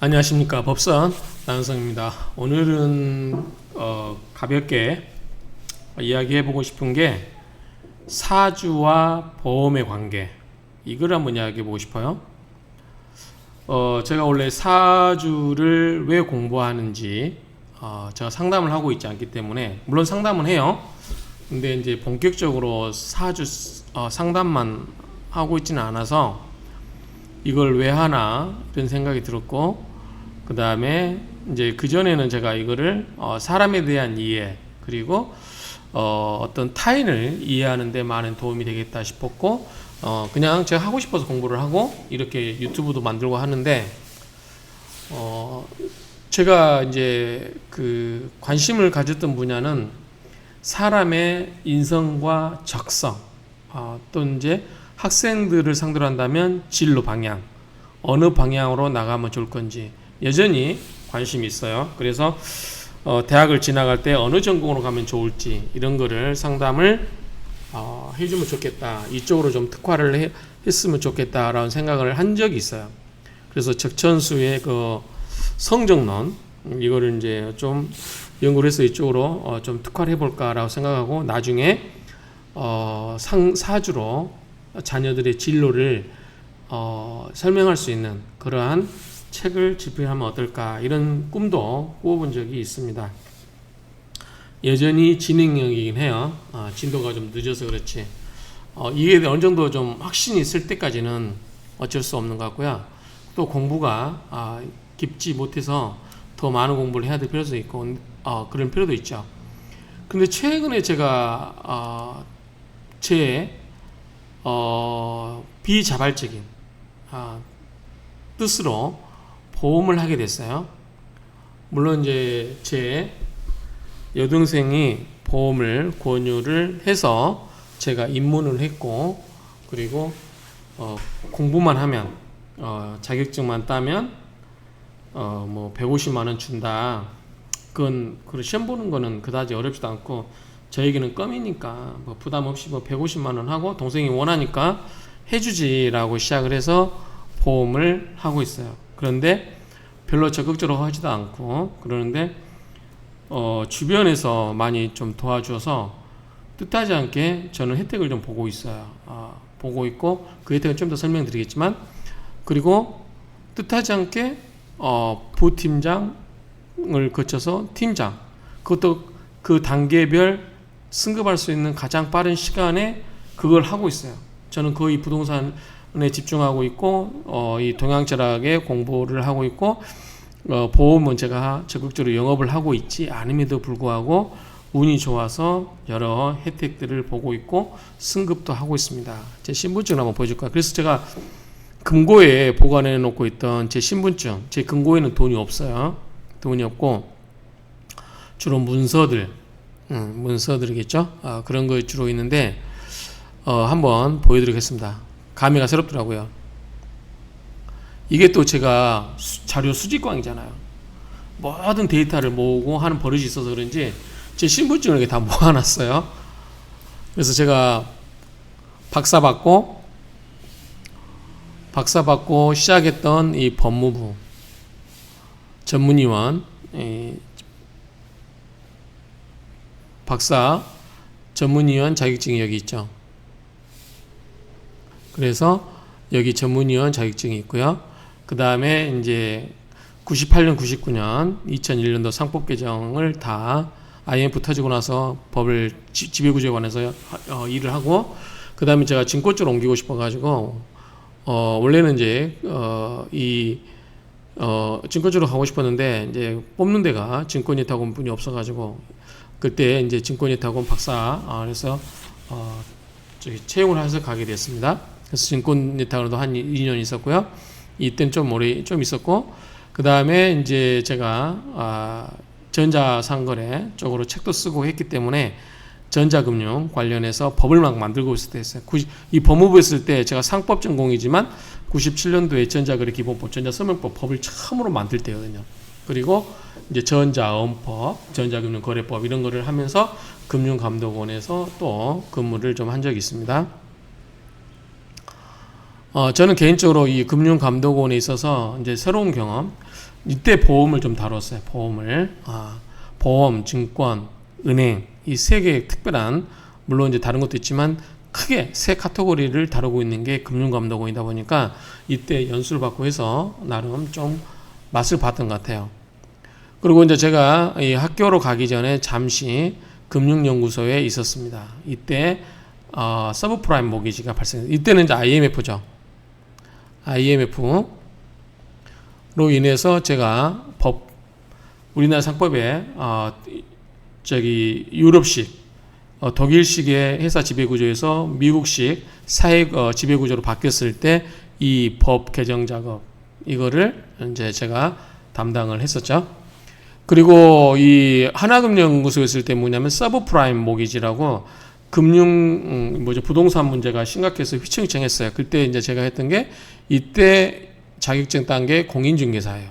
안녕하십니까. 법선 나은성입니다. 오늘은 가볍게 이야기해보고 싶은 게 사주와 보험의 관계, 이걸 한번 이야기해보고 싶어요. 제가 원래 사주를 왜 공부하는지 제가 상담을 하고 있지 않기 때문에, 물론 상담은 해요. 근데 이제 본격적으로 사주 상담만 하고 있지는 않아서 이걸 왜 하나 이런 생각이 들었고, 그 다음에 이제 그전에는 제가 이거를 사람에 대한 이해, 그리고 어떤 타인을 이해하는 데 많은 도움이 되겠다 싶었고, 그냥 제가 하고 싶어서 공부를 하고 이렇게 유튜브도 만들고 하는데, 제가 이제 그 관심을 가졌던 분야는 사람의 인성과 적성, 또 이제 학생들을 상대로 한다면 진로 방향, 어느 방향으로 나가면 좋을 건지 여전히 관심이 있어요. 그래서 대학을 지나갈 때 어느 전공으로 가면 좋을지 이런 거를 상담을 해주면 좋겠다, 이쪽으로 좀 특화를 했으면 좋겠다라는 생각을 한 적이 있어요. 그래서 적천수의 그 성적론, 이거를 이제 좀 연구를 해서 이쪽으로 좀 특화를 해볼까라고 생각하고, 나중에 사주로 자녀들의 진로를 설명할 수 있는 그러한 책을 집필하면 어떨까, 이런 꿈도 꾸어본 적이 있습니다. 여전히 진행형이긴 해요. 진도가 좀 늦어서 그렇지. 이게 어느 정도 좀 확신이 있을 때까지는 어쩔 수 없는 것 같고요. 또 공부가 깊지 못해서 더 많은 공부를 해야 될 필요도 있고, 그런 필요도 있죠. 근데 최근에 제가 제 비자발적인 뜻으로 보험을 하게 됐어요. 물론 이제 제 여동생이 보험을 권유를 해서 제가 입문을 했고, 그리고 공부만 하면, 자격증만 따면 뭐 150만 원 준다. 그건 시험 보는 거는 그다지 어렵지도 않고 저에게는 껌이니까 뭐 부담 없이 뭐 150만 원 하고, 동생이 원하니까 해주지라고 시작을 해서 보험을 하고 있어요. 그런데 별로 적극적으로 하지도 않고 그러는데, 주변에서 많이 좀 도와줘서 뜻하지 않게 저는 혜택을 좀 보고 있어요. 보고 있고, 그 혜택은 좀 더 설명드리겠지만, 그리고 뜻하지 않게 부팀장을 거쳐서 팀장, 그것도 그 단계별 승급할 수 있는 가장 빠른 시간에 그걸 하고 있어요. 저는 거의 부동산에 집중하고 있고, 이 동양철학의 공부를 하고 있고, 보험은 제가 적극적으로 영업을 하고 있지 않음에도 불구하고 운이 좋아서 여러 혜택들을 보고 있고 승급도 하고 있습니다. 제 신분증을 한번 보여줄까요? 그래서 제가 금고에 보관해 놓고 있던 제 신분증, 제 금고에는 돈이 없어요. 돈이 없고 주로 문서들이겠죠. 그런 거 주로 있는데, 한번 보여드리겠습니다. 감회가 새롭더라고요. 이게 또 제가 자료 수집광이잖아요. 모든 데이터를 모으고 하는 버릇이 있어서 그런지 제 신분증을 이렇게 다 모아놨어요. 그래서 제가 박사 받고 시작했던 이 법무부 전문위원, 박사 전문위원 자격증이 여기 있죠. 그래서 여기 전문위원 자격증이 있고요. 그 다음에 이제 98년, 99년, 2001년도 상법 개정을 다 IMF 터지고 나서 법을 지배구조에 관해서 일을 하고, 그 다음에 제가 증권 쪽으로 옮기고 싶어가지고 원래는 이제 증권 쪽으로 가고 싶었는데, 이제 뽑는 데가 증권예탁원 분이 없어가지고 그때 이제 증권예탁원 박사 그래서 채용을 해서 가게 됐습니다. 그래서 증권예탁원도 한 2년 있었고요. 이때는 좀 오래 좀 있었고, 그 다음에 이제 제가 전자상거래 쪽으로 책도 쓰고 했기 때문에 전자금융 관련해서 법을 막 만들고 있을 때 했어요. 이 법무부에 있을 때 제가 상법 전공이지만 97년도에 전자거래 기본법, 전자서명법 법을 처음으로 만들 때거든요. 그리고 이제 전자음법, 전자금융거래법 이런 거를 하면서 금융감독원에서 또 근무를 좀 한 적이 있습니다. 저는 개인적으로 이 금융감독원에 있어서 이제 새로운 경험, 이때 보험을 좀 다뤘어요. 보험을. 보험, 증권, 은행 이 세 개의 특별한, 물론 이제 다른 것도 있지만 크게 세 카테고리를 다루고 있는 게 금융감독원이다 보니까 이때 연수를 받고 해서 나름 좀 맛을 봤던 것 같아요. 그리고 이제 제가 이 학교로 가기 전에 잠시 금융연구소에 있었습니다. 이때 서브프라임 모기지가 발생했어요. 이때는 이제 IMF죠. IMF로 인해서 제가 우리나라 상법에 유럽식, 독일식의 회사 지배구조에서 미국식 사회 지배구조로 바뀌었을 때 이 법 개정 작업 이거를 이제 제가 담당을 했었죠. 그리고 이 하나금융연구소에 있을 때 뭐냐면 서브프라임 모기지라고 부동산 문제가 심각해서 휘청휘청했어요. 그때 이제 제가 했던 게 이때 자격증 딴 게 공인중개사예요.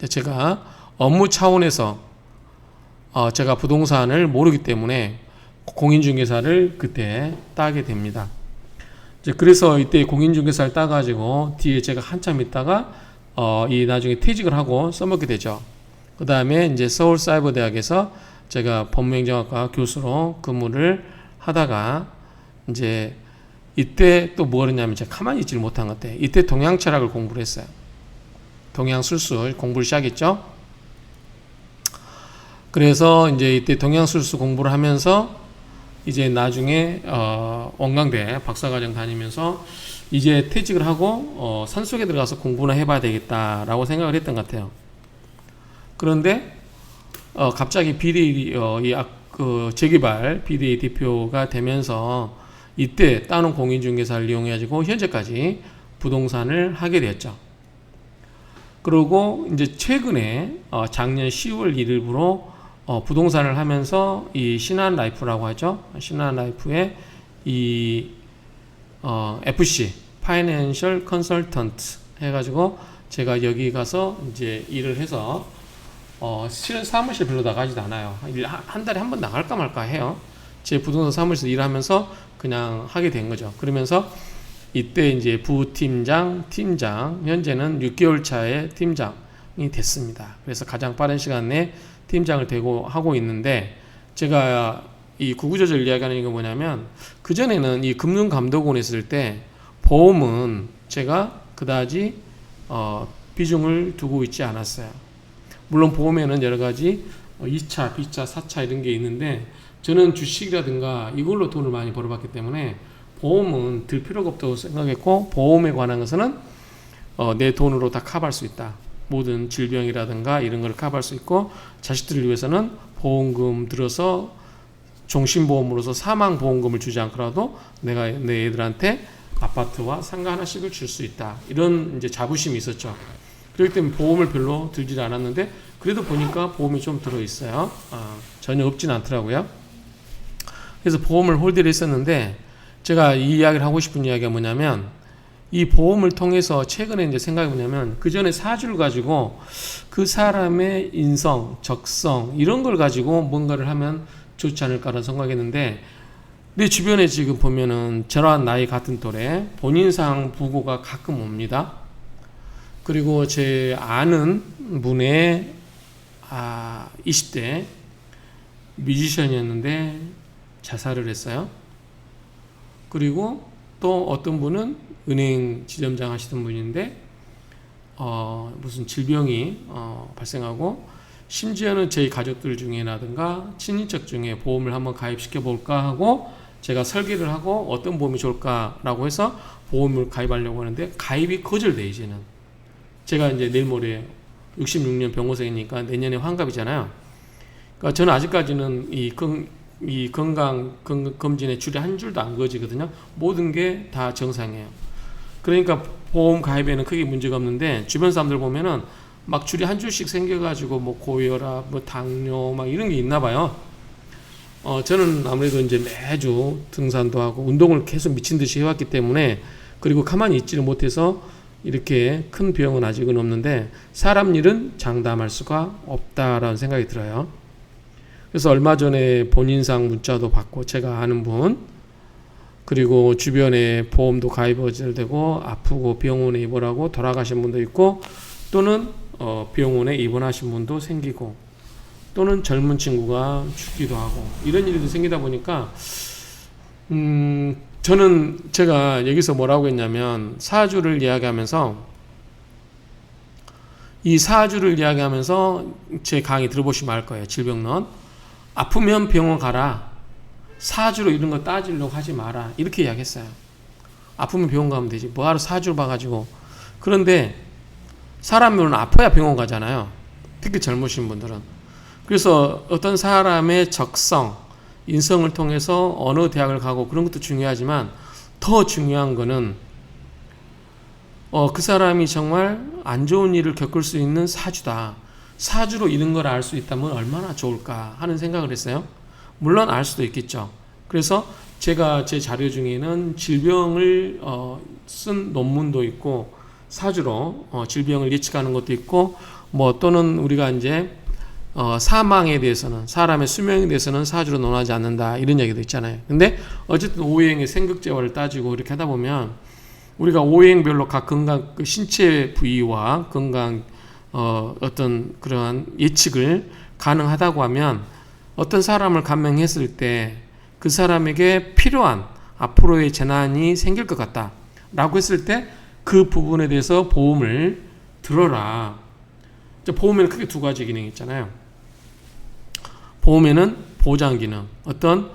제가 업무 차원에서 제가 부동산을 모르기 때문에 공인중개사를 그때 따게 됩니다. 그래서 이때 공인중개사를 따가지고 뒤에 제가 한참 있다가 나중에 퇴직을 하고 써먹게 되죠. 그 다음에 이제 서울사이버대학에서 제가 법무행정학과 교수로 근무를 하다가 이제 이때 또 뭐 그러냐면 제가 가만히 있지를 못한 것 같아요. 이때 동양철학을 공부를 했어요. 동양술술 공부를 시작했죠. 그래서 이제 이때 동양술술 공부를 하면서 이제 나중에 원광대 박사과정 다니면서 이제 퇴직을 하고 산속에 들어가서 공부나 해봐야 되겠다라고 생각을 했던 것 같아요. 그런데 갑자기 재개발 BDA 대표가 되면서 이때 따놓은 공인중개사를 이용해가지고 현재까지 부동산을 하게 되었죠. 그리고 이제 최근에 작년 10월 1일부로 부동산을 하면서 이 신한라이프라고 하죠. 신한라이프의 이 FC 파이낸셜 컨설턴트 해가지고 제가 여기 가서 이제 일을 해서 실은 사무실 별로 나가지도 않아요. 한 달에 한 번 나갈까 말까 해요. 제 부동산 사무실에서 일하면서 그냥 하게 된 거죠. 그러면서 이때 이제 부팀장, 팀장, 현재는 6개월 차의 팀장이 됐습니다. 그래서 가장 빠른 시간 내에 팀장을 되고 하고 있는데, 제가 이 구구조절 이야기하는 게 뭐냐면, 그전에는 이 금융감독원에 있을 때 보험은 제가 그다지 비중을 두고 있지 않았어요. 물론 보험에는 여러 가지 2차, B차, 4차 이런 게 있는데, 저는 주식이라든가 이걸로 돈을 많이 벌어봤기 때문에 보험은 들 필요가 없다고 생각했고, 보험에 관한 것은 내 돈으로 다 커버할 수 있다. 모든 질병이라든가 이런 걸 커버할 수 있고, 자식들을 위해서는 보험금 들어서 종신보험으로서 사망보험금을 주지 않더라도 내가 내 애들한테 아파트와 상가 하나씩을 줄 수 있다. 이런 이제 자부심이 있었죠. 그렇기 때문에 보험을 별로 들지 않았는데, 그래도 보니까 보험이 좀 들어있어요. 전혀 없진 않더라고요. 그래서 보험을 홀드를 했었는데, 제가 이 이야기를 하고 싶은 이야기가 뭐냐면, 이 보험을 통해서 최근에 이제 생각이 뭐냐면, 그 전에 사주를 가지고 그 사람의 인성, 적성 이런 걸 가지고 뭔가를 하면 좋지 않을까라는 생각했는데, 내 주변에 지금 보면은 저랑 나이 같은 또래 본인상 부고가 가끔 옵니다. 그리고 제 아는 분의 20대 뮤지션이었는데 자살을 했어요. 그리고 또 어떤 분은 은행 지점장 하시던 분인데 무슨 질병이 발생하고, 심지어는 저희 가족들 중에라든가 친인척 중에 보험을 한번 가입시켜 볼까 하고 제가 설계를 하고 어떤 보험이 좋을까라고 해서 보험을 가입하려고 하는데 가입이 거절돼. 이제는 제가 이제 내일 모레 66년 병호생이니까 내년에 환갑이잖아요. 그러니까 저는 아직까지는 이 건강 검진에 줄이 한 줄도 안 그어지거든요. 모든 게 다 정상이에요. 그러니까 보험 가입에는 크게 문제가 없는데, 주변 사람들 보면은 막 줄이 한 줄씩 생겨가지고 뭐 고혈압, 뭐 당뇨 막 이런 게 있나 봐요. 저는 아무래도 이제 매주 등산도 하고 운동을 계속 미친 듯이 해왔기 때문에, 그리고 가만히 있지를 못해서 이렇게 큰 병은 아직은 없는데, 사람 일은 장담할 수가 없다라는 생각이 들어요. 그래서 얼마 전에 본인상 문자도 받고, 제가 아는 분, 그리고 주변에 보험도 가입 어질되고 아프고 병원에 입원하고 돌아가신 분도 있고, 또는 병원에 입원하신 분도 생기고 또는 젊은 친구가 죽기도 하고 이런 일도 생기다 보니까 저는 제가 여기서 뭐라고 했냐면 사주를 이야기하면서 이 사주를 이야기하면서 제 강의 들어보시면 알 거예요. 질병론 아프면 병원 가라. 사주로 이런 거 따지려고 하지 마라. 이렇게 이야기했어요. 아프면 병원 가면 되지. 뭐하러 사주를 봐가지고. 그런데 사람은 아파야 병원 가잖아요. 특히 젊으신 분들은. 그래서 어떤 사람의 적성, 인성을 통해서 어느 대학을 가고 그런 것도 중요하지만 더 중요한 거는 그 사람이 정말 안 좋은 일을 겪을 수 있는 사주다. 사주로 이런 걸 알 수 있다면 얼마나 좋을까 하는 생각을 했어요. 물론 알 수도 있겠죠. 그래서 제가 제 자료 중에는 질병을 쓴 논문도 있고 사주로 질병을 예측하는 것도 있고 뭐 또는 우리가 이제 사망에 대해서는 사람의 수명에 대해서는 사주로 논하지 않는다 이런 얘기도 있잖아요. 근데 어쨌든 오행의 생극재화를 따지고 이렇게 하다 보면 우리가 오행별로 각 건강 그 신체 부위와 건강 어떤 그러한 예측을 가능하다고 하면 어떤 사람을 감명했을 때 그 사람에게 필요한 앞으로의 재난이 생길 것 같다 라고 했을 때 그 부분에 대해서 보험을 들어라. 보험에는 크게 두 가지 기능이 있잖아요. 보험에는 보장 기능, 어떤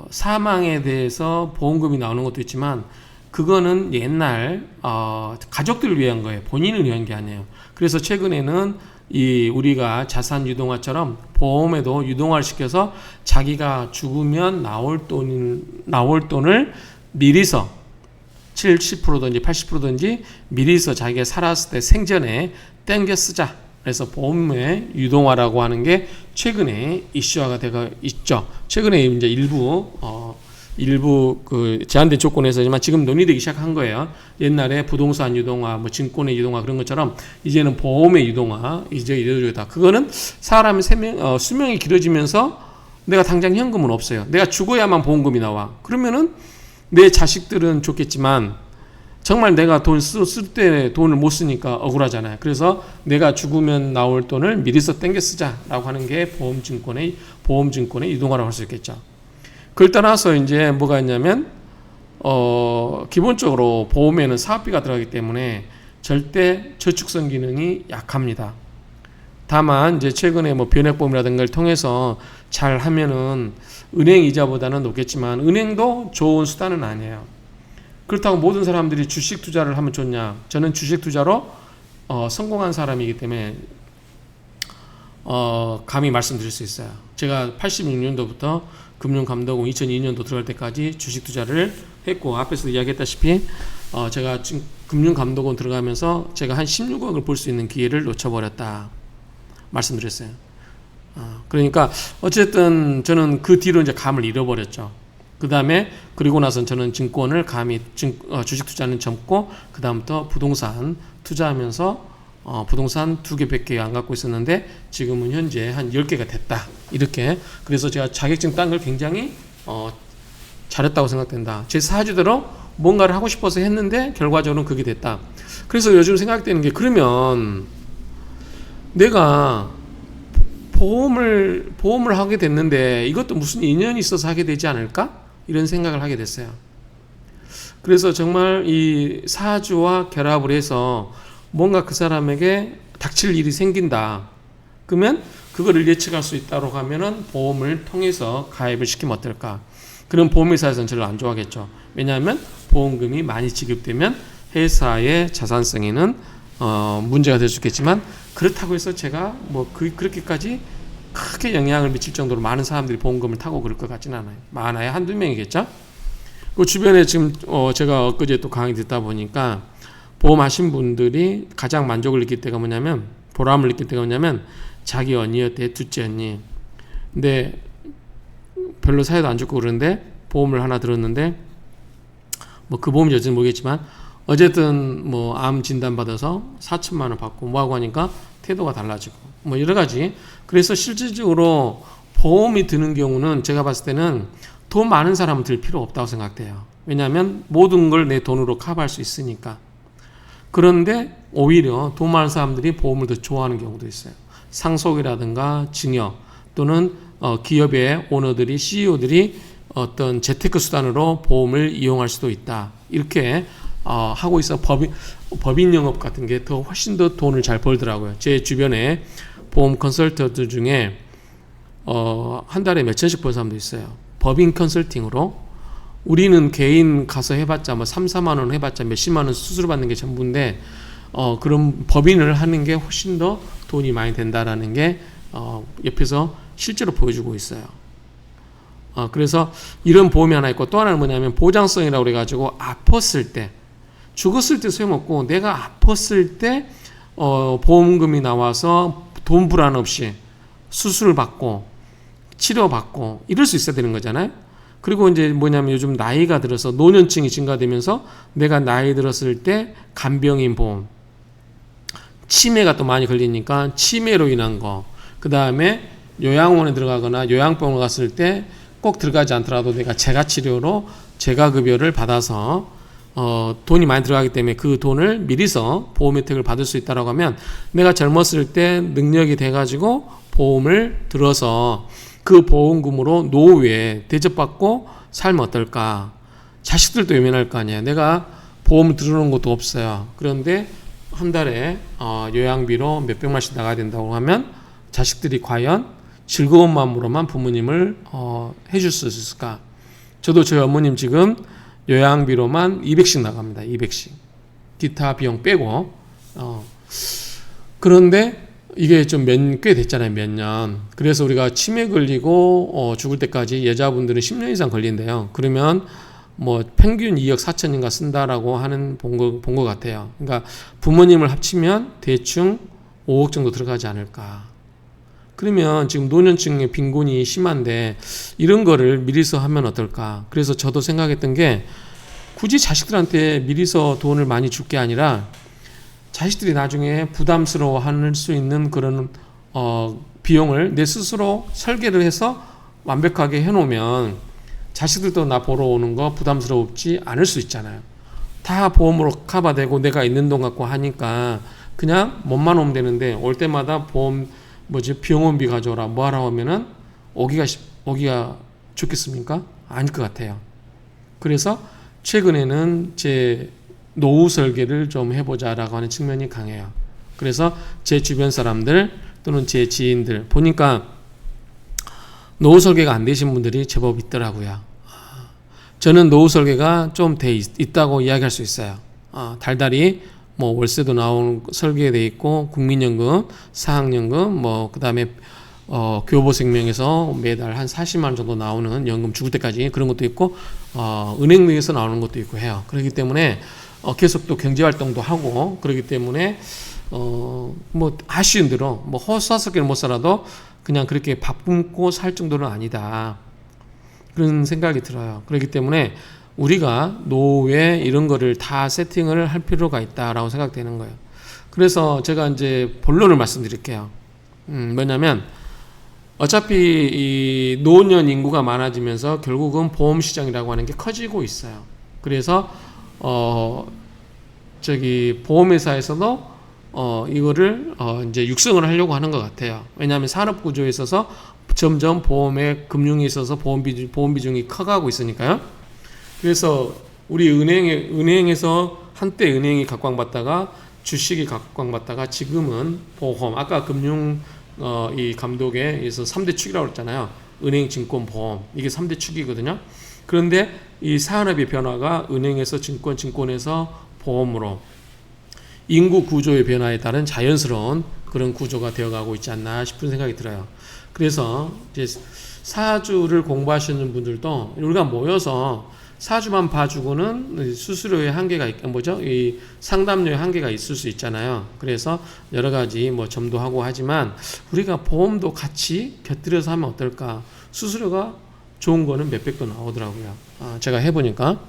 사망에 대해서 보험금이 나오는 것도 있지만 그거는 옛날 가족들을 위한 거예요. 본인을 위한 게 아니에요. 그래서 최근에는 우리가 자산 유동화처럼 보험에도 유동화를 시켜서 자기가 죽으면 나올 돈을 미리서 70%든지 80%든지 미리서 자기가 살았을 때 생전에 땡겨 쓰자. 그래서 보험의 유동화라고 하는 게 최근에 이슈화가 되고 있죠. 최근에 이제 일부 그 제한된 조건에서지만 지금 논의되기 시작한 거예요. 옛날에 부동산 유동화, 뭐 증권의 유동화 그런 것처럼 이제는 보험의 유동화 이제 이루어지다. 그거는 사람의 수명이 길어지면서 내가 당장 현금은 없어요. 내가 죽어야만 보험금이 나와. 그러면은 내 자식들은 좋겠지만 정말 내가 돈 쓸 때 돈을 못 쓰니까 억울하잖아요. 그래서 내가 죽으면 나올 돈을 미리서 땡겨 쓰자라고 하는 게 보험증권의 유동화라고 할 수 있겠죠. 그걸 떠나서 이제 뭐가 있냐면 기본적으로 보험에는 사업비가 들어가기 때문에 절대 저축성 기능이 약합니다. 다만 이제 최근에 뭐 변액보험이라든가를 통해서 잘 하면은 은행 이자보다는 높겠지만 은행도 좋은 수단은 아니에요. 그렇다고 모든 사람들이 주식 투자를 하면 좋냐? 저는 주식 투자로 성공한 사람이기 때문에 감히 말씀드릴 수 있어요. 제가 86년도부터 금융감독원 2002년도 들어갈 때까지 주식 투자를 했고 앞에서 이야기했다시피 제가 지금 금융감독원 들어가면서 제가 한 16억을 벌 수 있는 기회를 놓쳐버렸다 말씀드렸어요. 그러니까 어쨌든 저는 그 뒤로 이제 감을 잃어버렸죠. 그 다음에 그리고 나서 저는 증권을 감히 주식 투자는 접고 그 다음부터 부동산 투자하면서 부동산 2개, 100개 안 갖고 있었는데 지금은 현재 한 10개가 됐다. 이렇게. 그래서 제가 자격증 딴 걸 굉장히 잘했다고 생각된다. 제 사주대로 뭔가를 하고 싶어서 했는데 결과적으로는 그게 됐다. 그래서 요즘 생각되는 게 그러면 내가 보험을 하게 됐는데 이것도 무슨 인연이 있어서 하게 되지 않을까? 이런 생각을 하게 됐어요. 그래서 정말 이 사주와 결합을 해서 뭔가 그 사람에게 닥칠 일이 생긴다. 그러면 그거를 예측할 수 있다고 하면은 보험을 통해서 가입을 시키면 어떨까? 그런 보험회사에서는 저를 안 좋아하겠죠. 왜냐하면 보험금이 많이 지급되면 회사의 자산성에는 문제가 될 수 있겠지만 그렇다고 해서 제가 뭐 그렇게까지 크게 영향을 미칠 정도로 많은 사람들이 보험금을 타고 그럴 것 같지는 않아요. 많아야 한두 명이겠죠. 그 주변에 지금 제가 엊그제 또 강의 듣다 보니까 보험하신 분들이 가장 만족을 느낄 때가 뭐냐면 보람을 느낄 때가 뭐냐면 자기 언니였대, 둘째 언니. 근데 별로 사이도 안 좋고 그러는데 보험을 하나 들었는데 뭐 그 보험이 어쨌든 모르겠지만 어쨌든 뭐 암 진단 받아서 4천만 원 받고 뭐하고 하니까 태도가 달라지고 뭐 여러 가지. 그래서 실질적으로 보험이 드는 경우는 제가 봤을 때는 돈 많은 사람은 들 필요 없다고 생각돼요. 왜냐하면 모든 걸 내 돈으로 커버할 수 있으니까. 그런데 오히려 돈 많은 사람들이 보험을 더 좋아하는 경우도 있어요. 상속이라든가 증여 또는 기업의 오너들이 CEO들이 어떤 재테크 수단으로 보험을 이용할 수도 있다. 이렇게 하고 있어. 법인 영업 같은 게 더 훨씬 더 돈을 잘 벌더라고요. 제 주변에 보험 컨설턴트 중에 한 달에 몇 천씩 버는 사람도 있어요. 법인 컨설팅으로. 우리는 개인 가서 해봤자 뭐 3, 4만 원 해봤자 몇십만 원 수수료 받는 게 전부인데 그런 법인을 하는 게 훨씬 더 돈이 많이 된다라는 게 옆에서 실제로 보여주고 있어요. 그래서 이런 보험이 하나 있고 또 하나는 뭐냐면 보장성이라고 그래가지고 아팠을 때 죽었을 때 소용없고 내가 아팠을 때 보험금이 나와서 돈 불안 없이 수술을 받고 치료받고 이럴 수 있어야 되는 거잖아요. 그리고 이제 뭐냐면 요즘 나이가 들어서 노년층이 증가되면서 내가 나이 들었을 때 간병인 보험, 치매가 또 많이 걸리니까 치매로 인한 거, 그 다음에 요양원에 들어가거나 요양병원 갔을 때 꼭 들어가지 않더라도 내가 재가치료로 재가급여를 받아서 돈이 많이 들어가기 때문에 그 돈을 미리서 보험 혜택을 받을 수 있다라고 하면 내가 젊었을 때 능력이 돼가지고 보험을 들어서 그 보험금으로 노후에 대접받고 살면 어떨까. 자식들도 외면할 거 아니에요. 내가 보험을 들어놓은 것도 없어요. 그런데 한 달에 요양비로 몇백만씩 나가야 된다고 하면 자식들이 과연 즐거운 마음으로만 부모님을 해줄 수 있을까. 저도 저희 어머님 지금 요양비로만 200씩 나갑니다. 200씩. 기타 비용 빼고. 그런데 이게 좀 꽤 됐잖아요. 몇 년. 그래서 우리가 치매 걸리고 죽을 때까지 여자분들은 10년 이상 걸린대요. 그러면 뭐 평균 2억 4천인가 쓴다라고 하는 본 것 같아요. 그러니까 부모님을 합치면 대충 5억 정도 들어가지 않을까. 그러면 지금 노년층의 빈곤이 심한데 이런 거를 미리서 하면 어떨까. 그래서 저도 생각했던 게 굳이 자식들한테 미리서 돈을 많이 줄 게 아니라 자식들이 나중에 부담스러워 할 수 있는 그런 비용을 내 스스로 설계를 해서 완벽하게 해놓으면 자식들도 나 보러 오는 거 부담스럽지 않을 수 있잖아요. 다 보험으로 커버되고 내가 있는 돈 갖고 하니까 그냥 몸만 오면 되는데 올 때마다 병원비 가져오라 뭐 하라고 하면은 오기가 좋겠습니까? 아닐 것 같아요. 그래서 최근에는 제 노후 설계를 좀 해보자라고 하는 측면이 강해요. 그래서 제 주변 사람들 또는 제 지인들 보니까 노후 설계가 안 되신 분들이 제법 있더라고요. 저는 노후 설계가 좀 돼 있다고 이야기할 수 있어요. 달달이 뭐 월세도 나오는 설계돼 있고 국민연금, 사학연금, 뭐 그다음에 교보생명에서 매달 한 40만 원 정도 나오는 연금 죽을 때까지 그런 것도 있고 은행에서 나오는 것도 있고 해요. 그렇기 때문에 계속 또 경제 활동도 하고 그렇기 때문에 뭐 아쉬운 대로 뭐 허수아쉽게는 못 살아도 그냥 그렇게 밥 굶고 살 정도는 아니다. 그런 생각이 들어요. 그렇기 때문에 우리가 노후에 이런 거를 다 세팅을 할 필요가 있다라고 생각되는 거예요. 그래서 제가 이제 본론을 말씀드릴게요. 뭐냐면 어차피 이 노년 인구가 많아지면서 결국은 보험 시장이라고 하는 게 커지고 있어요. 그래서 보험회사에서도 이거를 이제 육성을 하려고 하는 것 같아요. 왜냐하면 산업 구조에 있어서 점점 보험의 금융에 있어서 보험 비중이 커가고 있으니까요. 그래서 우리 은행에서 한때 은행이 각광받다가 주식이 각광받다가 지금은 보험, 아까 금융 이 감독에 의해서 3대 축이라고 했잖아요. 은행, 증권, 보험. 이게 3대 축이거든요. 그런데 이 산업의 변화가 은행에서 증권에서 보험으로 인구 구조의 변화에 따른 자연스러운 그런 구조가 되어가고 있지 않나 싶은 생각이 들어요. 그래서 이제 사주를 공부하시는 분들도 우리가 모여서 사주만 봐주고는 수수료의 한계가 이 상담료의 한계가 있을 수 있잖아요. 그래서 여러 가지 뭐 점도 하고 하지만 우리가 보험도 같이 곁들여서 하면 어떨까? 수수료가 좋은 거는 몇백도 나오더라고요. 제가 해보니까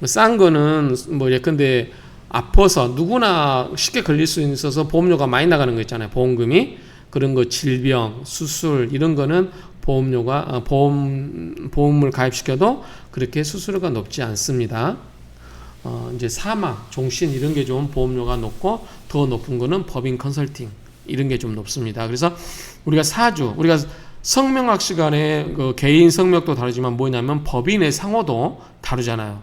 싼 거는 뭐 예컨대 아파서 누구나 쉽게 걸릴 수 있어서 보험료가 많이 나가는 거 있잖아요. 보험금이 그런 거 질병, 수술 이런 거는 보험을 가입시켜도 그렇게 수수료가 높지 않습니다. 이제 사망, 종신 이런 게 좀 보험료가 높고 더 높은 거는 법인 컨설팅 이런 게 좀 높습니다. 그래서 우리가 우리가 성명학 시간에 그 개인 성명도 다르지만 뭐냐면 법인의 상호도 다르잖아요.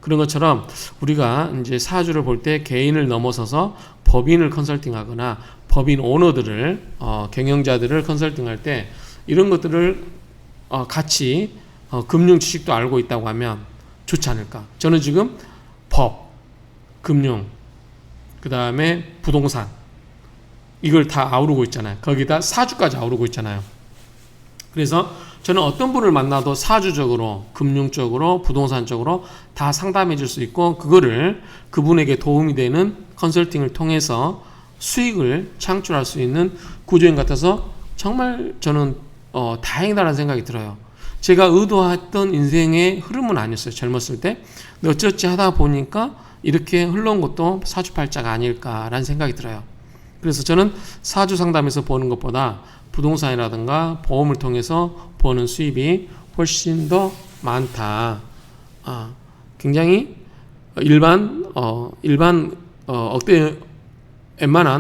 그런 것처럼 우리가 이제 사주를 볼 때 개인을 넘어서서 법인을 컨설팅하거나 법인 오너들을 경영자들을 컨설팅할 때 이런 것들을 같이 금융 지식도 알고 있다고 하면 좋지 않을까. 저는 지금 법, 금융, 그 다음에 부동산 이걸 다 아우르고 있잖아요. 거기다 사주까지 아우르고 있잖아요. 그래서 저는 어떤 분을 만나도 사주적으로, 금융적으로, 부동산적으로 다 상담해 줄 수 있고 그거를 그분에게 도움이 되는 컨설팅을 통해서 수익을 창출할 수 있는 구조인 것 같아서 정말 저는 다행이다라는 생각이 들어요. 제가 의도했던 인생의 흐름은 아니었어요. 젊었을 때. 근데 어찌어찌 하다 보니까 이렇게 흘러온 것도 사주팔자가 아닐까라는 생각이 들어요. 그래서 저는 사주 상담에서 보는 것보다 부동산이라든가 보험을 통해서 버는 수입이 훨씬 더 많다. 굉장히 웬만한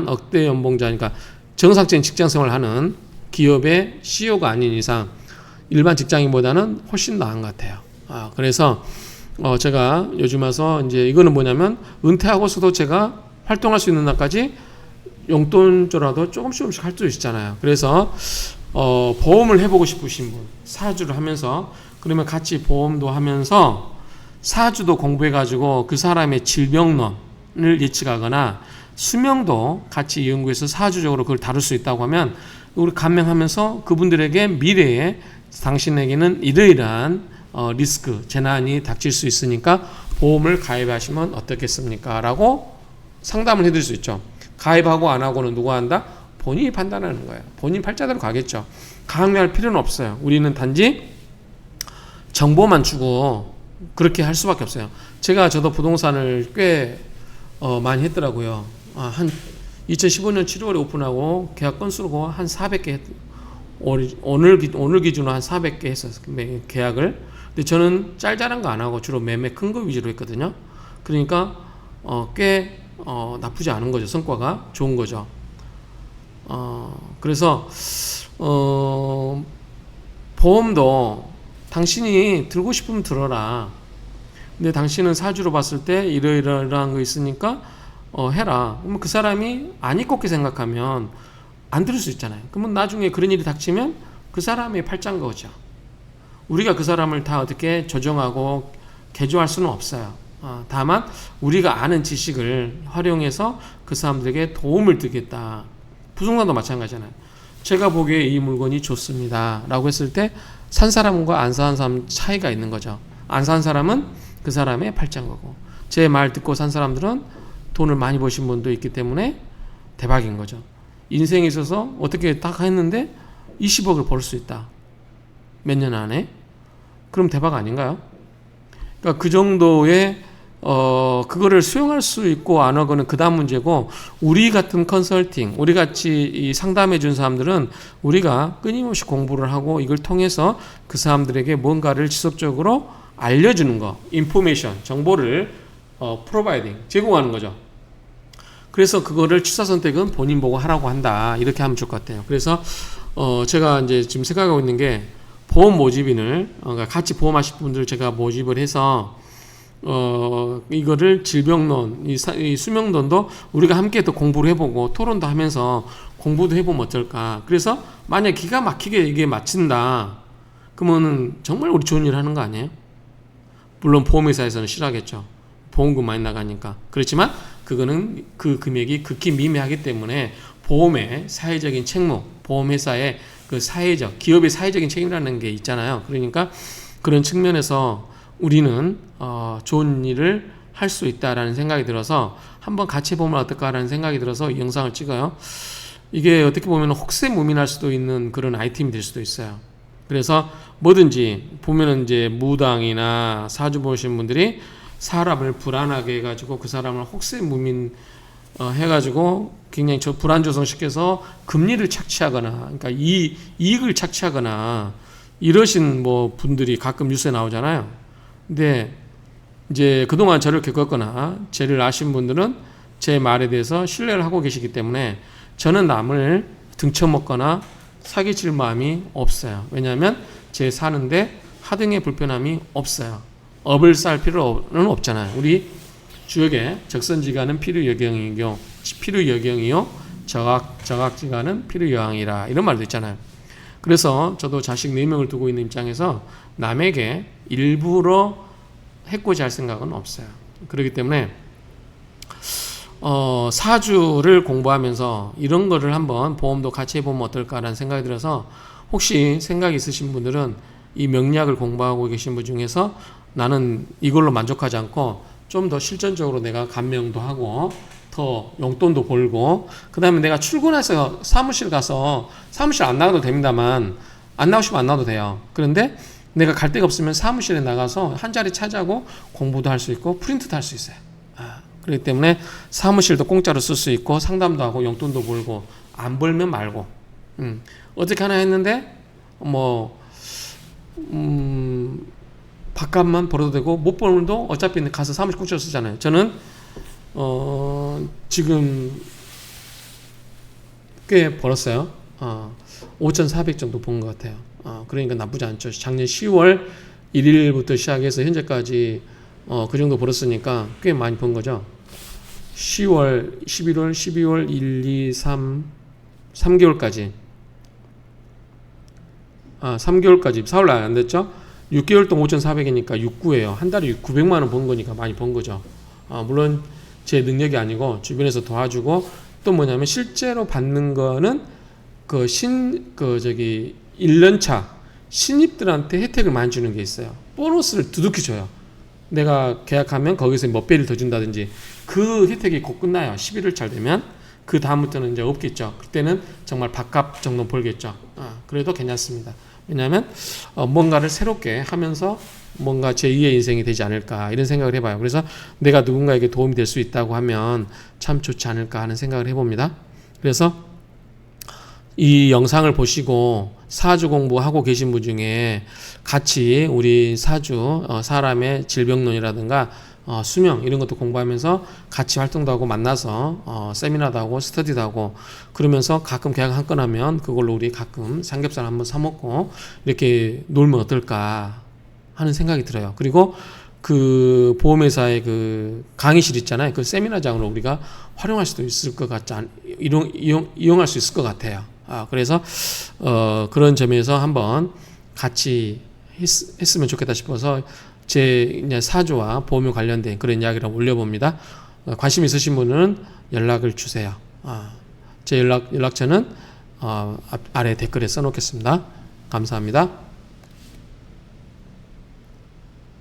억대 연봉자니까 정상적인 직장 생활을 하는 기업의 CEO가 아닌 이상 일반 직장인보다는 훨씬 나은 것 같아요. 그래서 제가 요즘 와서 이제 이거는 뭐냐면 은퇴하고서도 제가 활동할 수 있는 날까지 용돈조라도 조금씩 할 수 있잖아요. 그래서 보험을 해보고 싶으신 분, 사주를 하면서 그러면 같이 보험도 하면서 사주도 공부해가지고 그 사람의 질병론을 예측하거나 수명도 같이 연구해서 사주적으로 그걸 다룰 수 있다고 하면 우리 감명하면서 그분들에게 미래에 당신에게는 이러이러한 리스크, 재난이 닥칠 수 있으니까 보험을 가입하시면 어떻겠습니까? 라고 상담을 해드릴 수 있죠. 가입하고 안 하고는 누가 한다? 본인이 판단하는 거예요. 본인 팔자대로 가겠죠. 강요할 필요는 없어요. 우리는 단지 정보만 주고 그렇게 할 수밖에 없어요. 저도 부동산을 꽤 많이 했더라고요. 한 2015년 7월에 오픈하고 계약 건수로 한 400개 오늘 기준으로 한 400개 했었어요. 계약을. 근데 저는 짤짤한 거 안 하고 주로 매매 큰 거 위주로 했거든요. 그러니까 꽤 나쁘지 않은 거죠. 성과가 좋은 거죠. 그래서 보험도 당신이 들고 싶으면 들어라. 근데 당신은 사주로 봤을 때 이러이러한 거 있으니까 해라. 그러면 그 사람이 안 입겁게 생각하면 안 들을 수 있잖아요. 그러면 나중에 그런 일이 닥치면 그 사람의 팔자인 거죠. 우리가 그 사람을 다 어떻게 조정하고 개조할 수는 없어요. 다만 우리가 아는 지식을 활용해서 그 사람들에게 도움을 드리겠다. 부동산도 마찬가지잖아요. 제가 보기에 이 물건이 좋습니다 라고 했을 때 산 사람과 안 산 사람 차이가 있는 거죠. 안 산 사람은 그 사람의 팔자인 거고 제 말 듣고 산 사람들은 돈을 많이 버신 분도 있기 때문에 대박인 거죠. 인생에 있어서 어떻게 딱 했는데 20억을 벌 수 있다. 몇 년 안에. 그럼 대박 아닌가요? 그러니까 그 정도의 그거를 수용할 수 있고 안 하고는 그 다음 문제고 우리 같은 컨설팅, 우리 같이 이 상담해 준 사람들은 우리가 끊임없이 공부를 하고 이걸 통해서 그 사람들에게 뭔가를 지속적으로 알려주는 거, 인포메이션, 정보를 프로바이딩, 제공하는 거죠. 그래서 그거를 취사 선택은 본인 보고 하라고 한다. 이렇게 하면 좋을 것 같아요. 그래서 제가 이제 지금 생각하고 있는 게 보험 모집인을 같이 보험하실 분들 제가 모집을 해서 이거를 질병론, 이 수명론도 우리가 함께 또 공부를 해보고 토론도 하면서 공부도 해보면 어떨까. 그래서 만약 기가 막히게 이게 맞춘다. 그러면은 정말 우리 좋은 일 하는 거 아니에요? 물론 보험회사에서는 싫어하겠죠. 보험금 많이 나가니까. 그렇지만 그거는 그 금액이 극히 미미하기 때문에 보험의 사회적인 책무, 보험회사의 그 사회적, 기업의 사회적인 책임이라는 게 있잖아요. 그러니까 그런 측면에서 우리는 좋은 일을 할 수 있다라는 생각이 들어서 한번 같이 보면 어떨까라는 생각이 들어서 이 영상을 찍어요. 이게 어떻게 보면 혹세무민할 수도 있는 그런 아이템이 될 수도 있어요. 그래서 뭐든지 보면은 이제 무당이나 사주 보신 분들이 사람을 불안하게 해가지고 그 사람을 혹세무민 해가지고 굉장히 불안 조성시켜서 금리를 착취하거나, 그러니까 이익을 착취하거나 이러신 뭐 분들이 가끔 뉴스에 나오잖아요. 근데 이제 그동안 저를 겪었거나 저를 아신 분들은 제 말에 대해서 신뢰를 하고 계시기 때문에 저는 남을 등쳐먹거나 사기칠 마음이 없어요. 왜냐하면 제 사는데 하등의 불편함이 없어요. 업을 쌓을 필요는 없잖아요. 우리 주역에 적선지가는 필요여경이요, 적악지가는 필요여항이라 이런 말도 있잖아요. 그래서 저도 자식 4명을 두고 있는 입장에서 남에게 일부러 해코지 할 생각은 없어요. 그렇기 때문에 사주를 공부하면서 이런 거를 한번 보험도 같이 해보면 어떨까라는 생각이 들어서 혹시 생각이 있으신 분들은 이 명리학을 공부하고 계신 분 중에서 나는 이걸로 만족하지 않고 좀 더 실전적으로 내가 감명도 하고 더 용돈도 벌고 그 다음에 내가 출근해서 사무실 가서 사무실 안 나가도 됩니다만 안 나오시면 안 나와도 돼요. 그런데 내가 갈 데가 없으면 사무실에 나가서 한 자리 차지하고 공부도 할 수 있고 프린트도 할 수 있어요. 그렇기 때문에 사무실도 공짜로 쓸 수 있고 상담도 하고 용돈도 벌고 안 벌면 말고 어떻게 하나 했는데 밥값만 벌어도 되고 못 벌어도 어차피 가서 사무실 공짜로 쓰잖아요. 저는 지금 꽤 벌었어요. 5,400 정도 번 것 같아요. 그러니까 나쁘지 않죠. 작년 10월 1일부터 시작해서 현재까지 그 정도 벌었으니까 꽤 많이 번 거죠. 10월, 11월, 12월, 1, 2, 3, 3개월까지. 3개월까지. 4월 날 안 됐죠? 6개월 동안 5,400이니까 69예요. 한 달에 900만 원 번 거니까 많이 번 거죠. 물론 제 능력이 아니고 주변에서 도와주고 또 뭐냐면 실제로 받는 거는 1년차 신입들한테 혜택을 많이 주는 게 있어요. 보너스를 두둑히 줘요. 내가 계약하면 거기서 몇 배를 더 준다든지 그 혜택이 곧 끝나요. 11월 잘 되면 그 다음부터는 이제 없겠죠. 그때는 정말 밥값 정도 벌겠죠. 그래도 괜찮습니다. 왜냐하면 뭔가를 새롭게 하면서 뭔가 제2의 인생이 되지 않을까 이런 생각을 해봐요. 그래서 내가 누군가에게 도움이 될 수 있다고 하면 참 좋지 않을까 하는 생각을 해봅니다. 그래서 이 영상을 보시고 사주 공부하고 계신 분 중에 같이 우리 사주 사람의 질병론이라든가 수명 이런 것도 공부하면서 같이 활동도 하고 만나서 세미나도 하고 스터디도 하고 그러면서 가끔 계약 한 건 하면 그걸로 우리 가끔 삼겹살 한번 사 먹고 이렇게 놀면 어떨까 하는 생각이 들어요. 그리고 그 보험회사의 그 강의실 있잖아요. 그 세미나장으로 우리가 활용할 수도 있을 것 같지 이용할 수 있을 것 같아요. 그래서 그런 점에서 한번 같이 했으면 좋겠다 싶어서 제 이제 사주와 보험에 관련된 그런 이야기를 올려봅니다. 관심 있으신 분은 연락을 주세요. 제 연락처는 아래 댓글에 써놓겠습니다. 감사합니다.